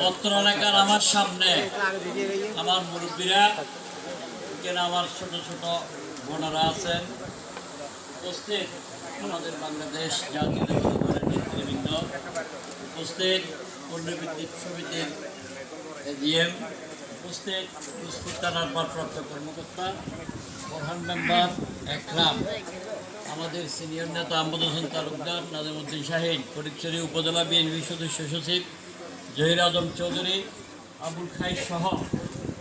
অত্র এলাকার আমার সামনে আমার মুরব্বীরা, আমার ছোট ছোট বোনেরা আছেন উপস্থিত, আমাদের বাংলাদেশ জাতীয়তাবাদী দলের নেতৃবৃন্দ উপস্থিত, পল্লীবিদ্যুৎ সমিতির এজিএম উপস্থিত, কুসপুর থানার ভারপ্রাপ্ত কর্মকর্তা, প্রধান মেম্বার একরাম, আমাদের সিনিয়র নেতা আহমদ হোসেন তালুকদার, নাজিমউদ্দিন শাহিন, ফটিকছড়ি উপজেলা বিএনপি সদস্য সচিব জহির আজম চৌধুরী, আবুল খাই সহ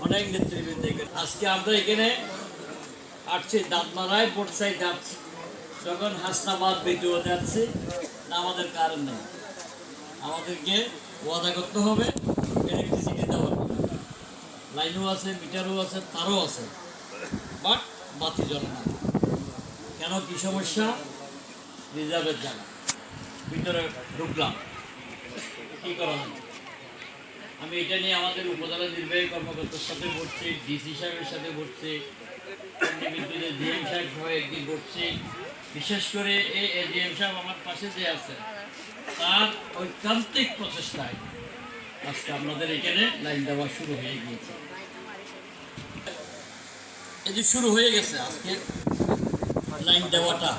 অনেক নেতৃবৃন্দ। আজকে আমরা এখানে আসছি দাঁতমারায় বোটসাই যাচ্ছি, যখন হাসনাবাদ বেটিও যাচ্ছি না, আমাদের কারণ নেই, আমাদেরকে ওয়াদা করতে হবে ইলেকট্রিসিটি দেওয়ার, লাইনও আছে, মিটারও আছে, তারও আছে, বাট বাতি জ্বলে না। কেন, কি সমস্যা? রিজার্ভের জায়গা, ভিতরে ঢুকলাম, কী করা হয়? আমি এটা নিয়ে আমাদের উপজেলা নির্বাহী কর্মকর্তার সাথে বসছি, ডিসি সাহেবের সাথে বসছি, বিদ্যুতের ডিএম সাহেব সহ একদিন বসছি। বিশেষ করে এই এডিএম সাহেব আমার পাশে যে আছে, তার ঐকান্তিক প্রচেষ্টায় আজকে আপনাদের এখানে লাইন দেওয়া শুরু হয়ে গিয়েছে। এই যে শুরু হয়ে গেছে আজকে লাইন দেওয়াটা,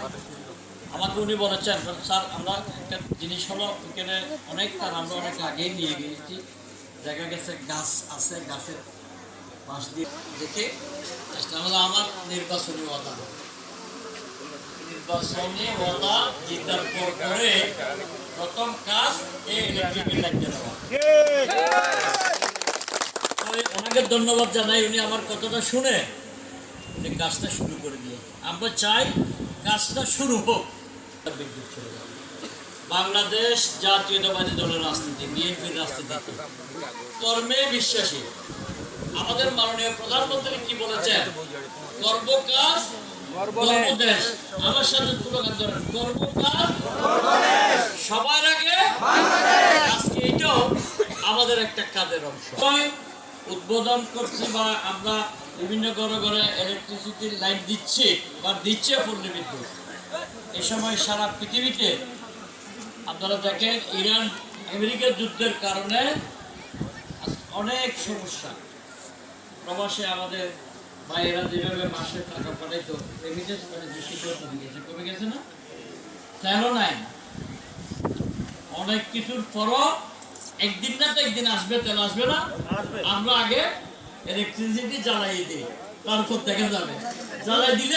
আমাকে উনি বলেছেন, স্যার আমরা একটা জিনিস হলো এখানে অনেক তার আমরা অনেক আগেই নিয়ে গিয়েছি, দেখা গেছে গাছ আছে, গাছের পাশ দিয়ে দেখে আমার নির্বাচনী ওয়াদা, নির্বাচনী ওয়াদা জিতার পর করে প্রথম কাজ এই ইলেকট্রিক লাইন দেওয়া। ওনাকে ধন্যবাদ জানাই, উনি আমার কথাটা শুনে উনি কাজটা শুরু করে দিয়ে, আমরা চাই কাজটা শুরু হোক। বিদ্যুৎ চলে যাবে। বাংলাদেশ জাতীয়তাবাদী দলের রাজনীতি, বিএনপির রাজনীতি কর্মে বিশ্বাসী। আমাদের মাননীয় প্রধানমন্ত্রী কি বলেছেন? কর্ম কাজ কর্মদেশ। আমার সাথে স্লোগান ধরেন, কর্ম কাজ সবার আগে। আজকে এটাও আমাদের একটা কাজের অংশ। উদ্বোধন করছি বা আমরা বিভিন্ন ঘরে ঘরে ইলেকট্রিসিটির লাইন দিচ্ছি বা দিচ্ছে পল্লী বিদ্যুৎ। এই সময় সারা পৃথিবীতে আপনারা দেখেন, ইরান আমেরিকার যুদ্ধের কারণে অনেক সমস্যা। প্রবাসে আমাদের ভাইয়েরা যেভাবে মাসে টাকা পাঠাইতো, রেমিটেন্স মানে কমে গেছে না, তেলও নাই। অনেক কিছুর পরও একদিন না তো একদিন আসবে, তেল আসবে না। আমরা আগে ইলেকট্রিসিটি জ্বালাই দিই, তারপর দেখা যাবে, জ্বালাই দিলে